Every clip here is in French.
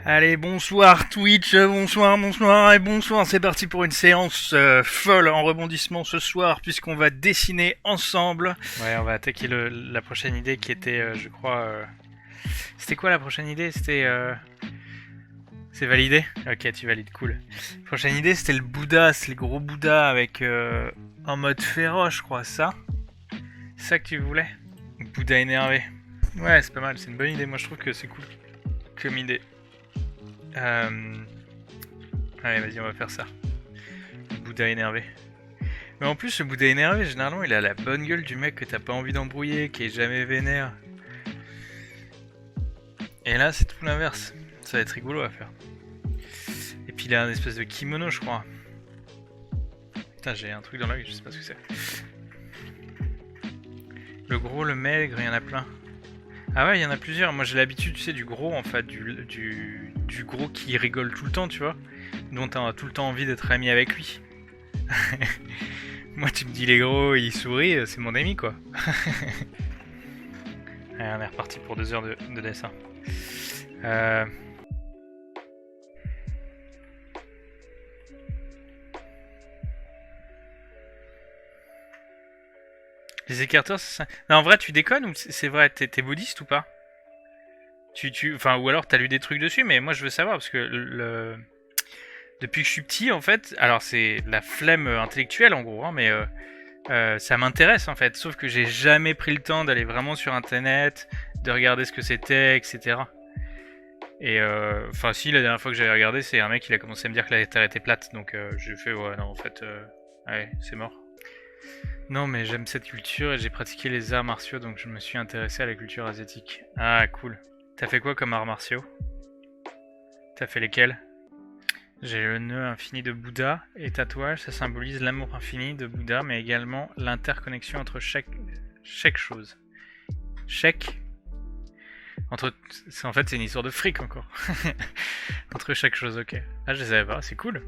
Allez, bonsoir Twitch, bonsoir et bonsoir. C'est parti pour une séance folle en rebondissement ce soir puisqu'on va dessiner ensemble. Ouais, on va attaquer la prochaine idée qui était, je crois... C'était quoi la prochaine idée? C'est validé? Ok, tu valides, cool. Prochaine idée, c'était le Bouddha, c'est le gros Bouddha avec en mode féroce, je crois, ça. C'est ça que tu voulais? Bouddha énervé. Ouais, c'est pas mal, c'est une bonne idée. Moi, je trouve que c'est cool comme idée. Allez, vas-y, on va faire ça. Bouddha énervé. Mais en plus, le Bouddha énervé, généralement, il a la bonne gueule du mec que t'as pas envie d'embrouiller, qui est jamais vénère. Et là, c'est tout l'inverse. Ça va être rigolo à faire. Et puis, il a un espèce de kimono, je crois. Putain, j'ai un truc dans l'œil, je sais pas ce que c'est. Le gros, le maigre, il y en a plein. Ah ouais, il y en a plusieurs. Moi, j'ai l'habitude, tu sais, du gros, en fait, du gros qui rigole tout le temps, tu vois, dont t'as tout le temps envie d'être ami avec lui. Moi, tu me dis les gros, il sourit, c'est mon ami, quoi. Allez, on est reparti pour 2 heures de dessin. Les écarteurs, c'est ça. Non, en vrai, tu déconnes ou c'est vrai? T'es bouddhiste ou pas? Enfin, ou alors t'as lu des trucs dessus, mais moi je veux savoir parce que depuis que je suis petit, en fait, alors c'est la flemme intellectuelle en gros, hein, mais ça m'intéresse en fait. Sauf que j'ai jamais pris le temps d'aller vraiment sur internet, de regarder ce que c'était, etc. Et enfin, si, la dernière fois que j'avais regardé, c'est un mec qui a commencé à me dire que la Terre était plate, donc j'ai fait ouais, non, en fait, ouais, c'est mort. Non, mais j'aime cette culture et j'ai pratiqué les arts martiaux, donc je me suis intéressé à la culture asiatique. Ah, cool. T'as fait quoi comme arts martiaux? T'as fait lesquels? J'ai le nœud infini de Bouddha et tatouage, ça symbolise l'amour infini de Bouddha, mais également l'interconnexion entre chaque chose. Chaque entre, en fait, c'est une histoire de fric encore. Entre chaque chose, ok. Ah, je les savais pas, c'est cool.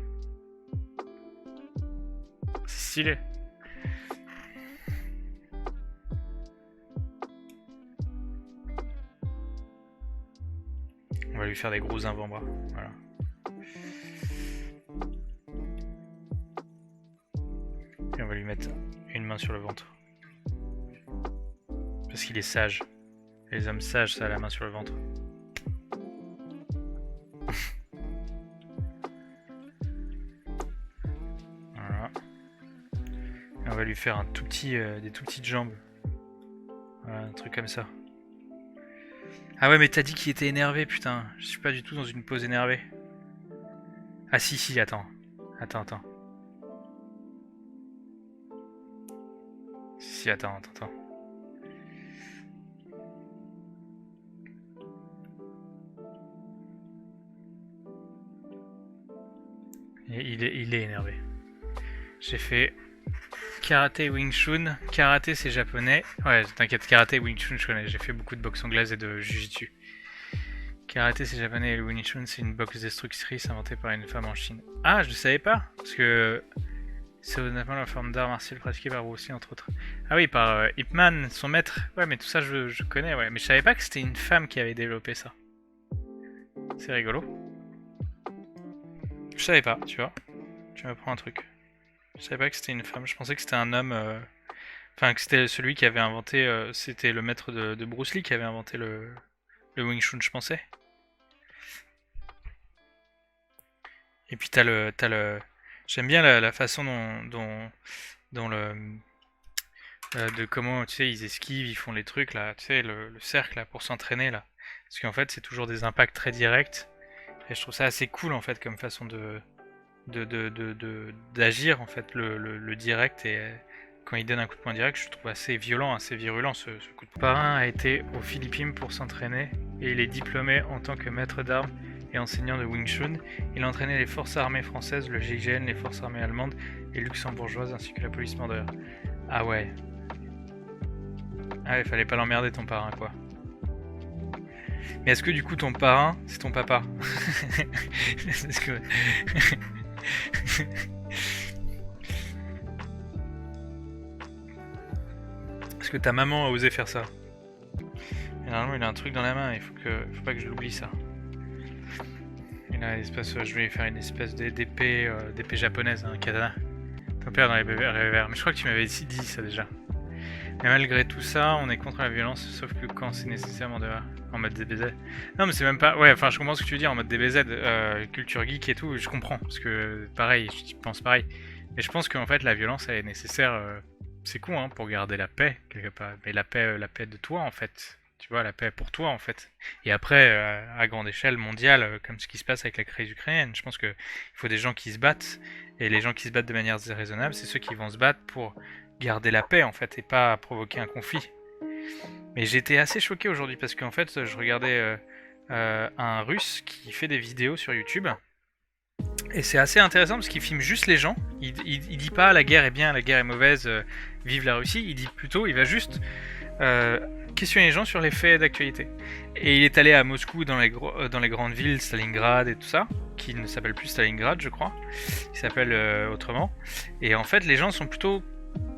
C'est stylé. On va lui faire des gros avant-bras. Voilà. Et on va lui mettre une main sur le ventre. Parce qu'il est sage. Les hommes sages, ça a la main sur le ventre. Voilà. Et on va lui faire un tout petit, des tout petites jambes. Voilà, un truc comme ça. Ah ouais, mais t'as dit qu'il était énervé, putain. Je suis pas du tout dans une pose énervée. Ah si, attends. Attends. Si, attends. Et il est énervé. J'ai fait karaté Wing Chun. Karaté c'est japonais. Ouais, t'inquiète, karaté Wing Chun je connais. J'ai fait beaucoup de boxe anglaise et de jujitsu. Karaté c'est japonais et le Wing Chun c'est une boxe destructrice inventée par une femme en Chine. Ah, je ne savais pas. Parce que c'est honnêtement la forme d'art martial pratiquée par Bruce Lee entre autres. Ah oui, par Ip Man, son maître. Ouais, mais tout ça je connais, ouais. Mais je savais pas que c'était une femme qui avait développé ça. C'est rigolo. Je savais pas, tu vois. Tu m'apprends un truc. Je savais pas que c'était une femme, je pensais que c'était un homme. Enfin, que c'était celui qui avait inventé. C'était le maître de Bruce Lee qui avait inventé le Wing Chun, je pensais. Et puis t'as le. J'aime bien la façon dont de comment, tu sais, ils esquivent, ils font les trucs là, tu sais, le cercle là pour s'entraîner là. Parce qu'en fait, c'est toujours des impacts très directs. Et je trouve ça assez cool en fait comme façon d'agir en fait le direct et quand il donne un coup de poing direct je trouve assez violent, assez virulent ce coup de poing. Le parrain a été aux Philippines pour s'entraîner et il est diplômé en tant que maître d'armes et enseignant de Wing Chun. Il a entraîné les forces armées françaises, le GIGN, les forces armées allemandes et luxembourgeoises ainsi que la police border. Ah ouais. Ah ouais, fallait pas l'emmerder ton parrain quoi. Mais est-ce que du coup ton parrain c'est ton papa? Est-ce que... Est-ce que ta maman a osé faire ça? Et normalement il a un truc dans la main, faut pas que je l'oublie ça. Là, je vais faire une espèce d'épée japonaise, un katana. Ton père dans les revers. Mais je crois que tu m'avais dit ça déjà. Mais malgré tout ça, on est contre la violence, sauf que quand c'est nécessairement en mode DBZ. Non mais c'est même pas... Ouais, enfin je comprends ce que tu veux dire en mode DBZ, culture geek et tout, je comprends. Parce que pareil, je pense pareil. Mais je pense qu'en fait la violence elle est nécessaire, c'est con hein, pour garder la paix quelque part. Mais la paix de toi en fait. Tu vois, la paix pour toi en fait. Et après, à grande échelle mondiale, comme ce qui se passe avec la crise ukrainienne, je pense qu'il faut des gens qui se battent. Et les gens qui se battent de manière raisonnable, c'est ceux qui vont se battre pour garder la paix en fait et pas provoquer un conflit. Mais j'étais assez choqué aujourd'hui parce qu'en fait je regardais un russe qui fait des vidéos sur YouTube et c'est assez intéressant parce qu'il filme juste les gens. Il dit pas la guerre est bien, la guerre est mauvaise, vive la Russie. Il dit plutôt, il va juste questionner les gens sur les faits d'actualité. Et il est allé à Moscou dans les grandes villes, Stalingrad et tout ça, qui ne s'appelle plus Stalingrad je crois, qui s'appelle autrement. Et en fait les gens sont plutôt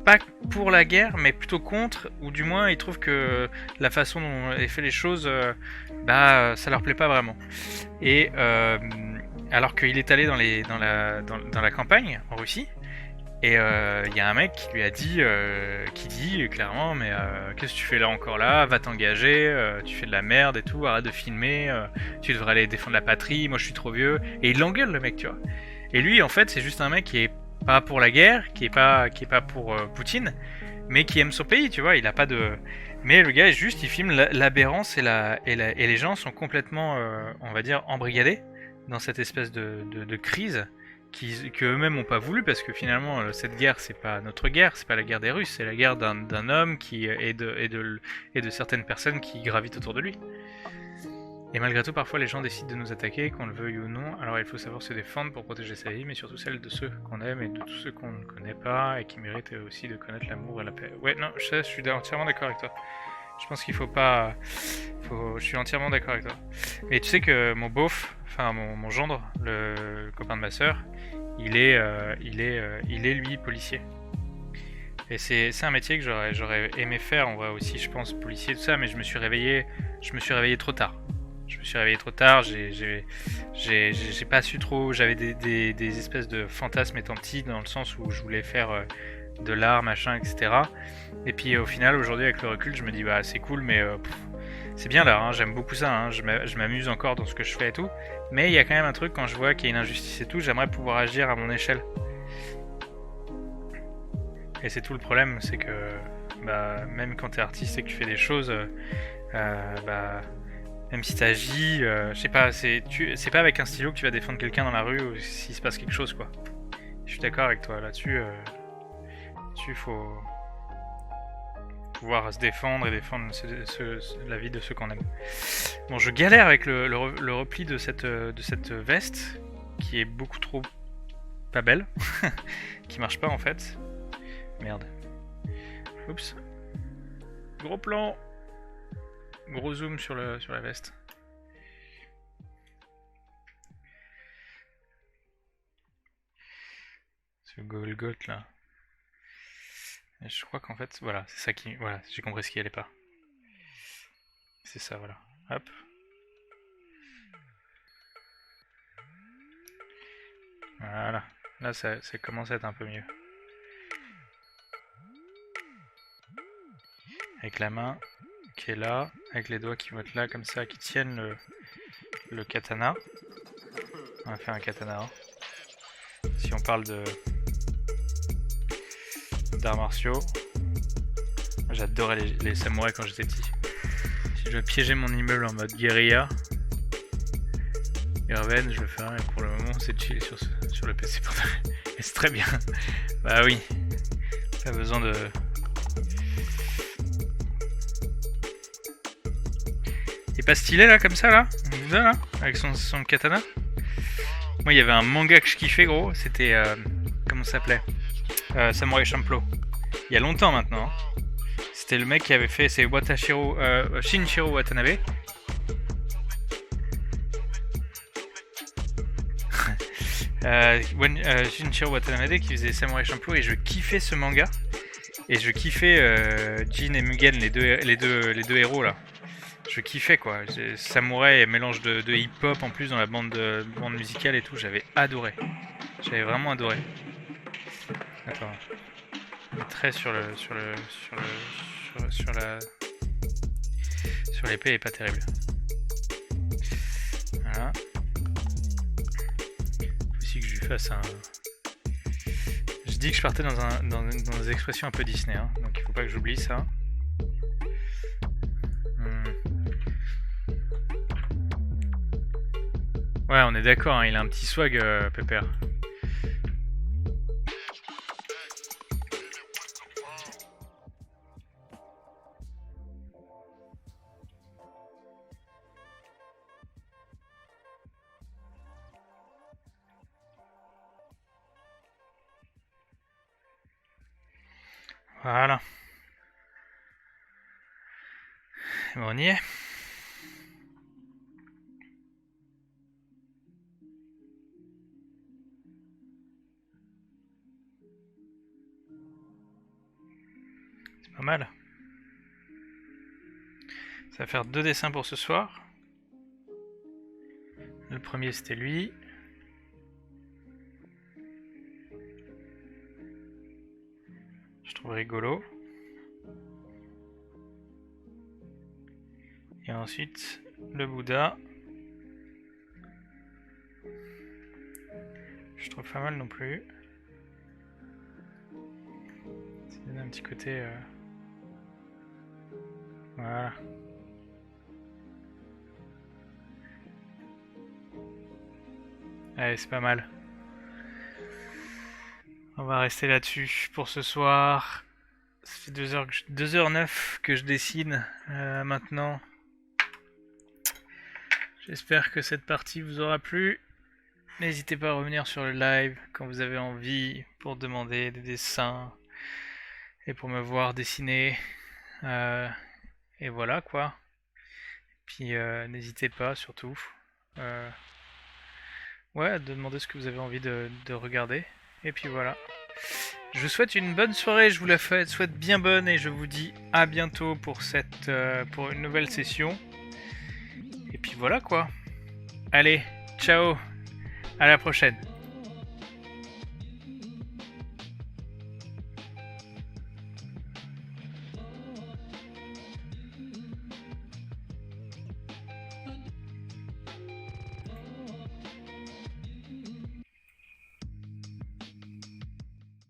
pas pour la guerre, mais plutôt contre, ou du moins ils trouvent que la façon dont est fait les choses, ça leur plaît pas vraiment. Et alors qu'il est allé dans la campagne en Russie, et il y a un mec qui lui a dit, qui dit clairement, mais qu'est-ce que tu fais là encore là, va t'engager, tu fais de la merde et tout, arrête de filmer, tu devrais aller défendre la patrie, moi je suis trop vieux, et il l'engueule le mec, tu vois. Et lui en fait c'est juste un mec qui est pas pour la guerre, qui est pas pour Poutine, mais qui aime son pays, tu vois, il a pas de... Mais le gars, juste, il filme l'aberrance et les gens sont complètement, on va dire, embrigadés dans cette espèce de crise qu'eux-mêmes ont pas voulu, parce que finalement, cette guerre, c'est pas notre guerre, c'est pas la guerre des Russes, c'est la guerre d'un homme et de certaines personnes qui gravitent autour de lui. Et malgré tout, parfois les gens décident de nous attaquer, qu'on le veuille ou non, alors il faut savoir se défendre pour protéger sa vie, mais surtout celle de ceux qu'on aime et de tous ceux qu'on ne connaît pas, et qui méritent aussi de connaître l'amour et la paix. Ouais, non, je suis entièrement d'accord avec toi. Je pense qu'il faut pas... Je suis entièrement d'accord avec toi. Mais tu sais que mon beauf, enfin mon gendre, le copain de ma sœur, il est lui policier. Et c'est un métier que j'aurais aimé faire en vrai aussi, je pense, policier, tout ça, mais je me suis réveillé trop tard. J'ai pas su trop, j'avais des espèces de fantasmes étant petit, dans le sens où je voulais faire de l'art, machin, etc. Et puis au final, aujourd'hui, avec le recul, je me dis, bah c'est cool, mais c'est bien là, hein, j'aime beaucoup ça, hein, je m'amuse encore dans ce que je fais et tout. Mais il y a quand même un truc, quand je vois qu'il y a une injustice et tout, j'aimerais pouvoir agir à mon échelle. Et c'est tout le problème, c'est que même quand t'es artiste et que tu fais des choses, même si t'agis, je sais pas, c'est pas avec un stylo que tu vas défendre quelqu'un dans la rue ou s'il se passe quelque chose, quoi. Je suis d'accord avec toi là-dessus. Il faut pouvoir se défendre et défendre la vie de ceux qu'on aime. Bon, je galère avec le repli de cette veste qui est beaucoup trop pas belle, qui marche pas en fait. Merde. Oups. Gros plan. Gros zoom sur la veste. Ce Golgoth là. Et je crois qu'en fait, voilà, c'est ça qui... Voilà, j'ai compris ce qui allait pas. C'est ça, voilà. Hop. Voilà. Là, ça commence à être un peu mieux. Avec la main qui est là, avec les doigts qui vont être là, comme ça, qui tiennent le katana. On va faire un katana. Hein. Si on parle d'arts martiaux, j'adorais les samouraïs quand j'étais petit. Si je dois piéger mon immeuble en mode guérilla, Irven, je le ferai, mais pour le moment, c'est de chiller sur le PC portable. Et c'est très bien. Bah oui, pas besoin de... Il est pas stylé là, comme ça là, là, avec son katana. Moi, il y avait un manga que je kiffais, gros. C'était comment ça s'appelait, Samurai Champloo. Il y a longtemps maintenant. Hein. C'était le mec qui avait fait, c'est Shinichiro Watanabe. Shinichiro Watanabe qui faisait Samurai Champloo, et je kiffais ce manga. Et je kiffais Jin et Mugen, les deux héros là. je kiffais quoi. Samouraï et mélange de hip-hop en plus dans la bande musicale et tout, j'avais adoré. J'avais vraiment adoré. Attends. Le trait sur l'épée est pas terrible. Voilà. Faut aussi que je lui fasse un. Je dis que je partais dans des expressions un peu Disney, hein, donc il faut pas que j'oublie ça. Ouais, on est d'accord, hein, il a un petit swag, Pépère. Voilà. Bon, on y est. C'est pas mal. Ça va faire 2 dessins pour ce soir. Le premier c'était lui. Je trouve rigolo. Et ensuite le Bouddha. Je trouve pas mal non plus. Ça donne un petit côté... Voilà. Allez, c'est pas mal. On va rester là-dessus pour ce soir. Ça fait 2h09 que je dessine maintenant. J'espère que cette partie vous aura plu. N'hésitez pas à revenir sur le live quand vous avez envie pour demander des dessins et pour me voir dessiner. Et voilà quoi. Puis n'hésitez pas surtout à demander ce que vous avez envie de regarder. Et puis voilà. Je vous souhaite une bonne soirée, je vous la souhaite bien bonne et je vous dis à bientôt pour pour une nouvelle session. Et puis voilà quoi. Allez, ciao, à la prochaine.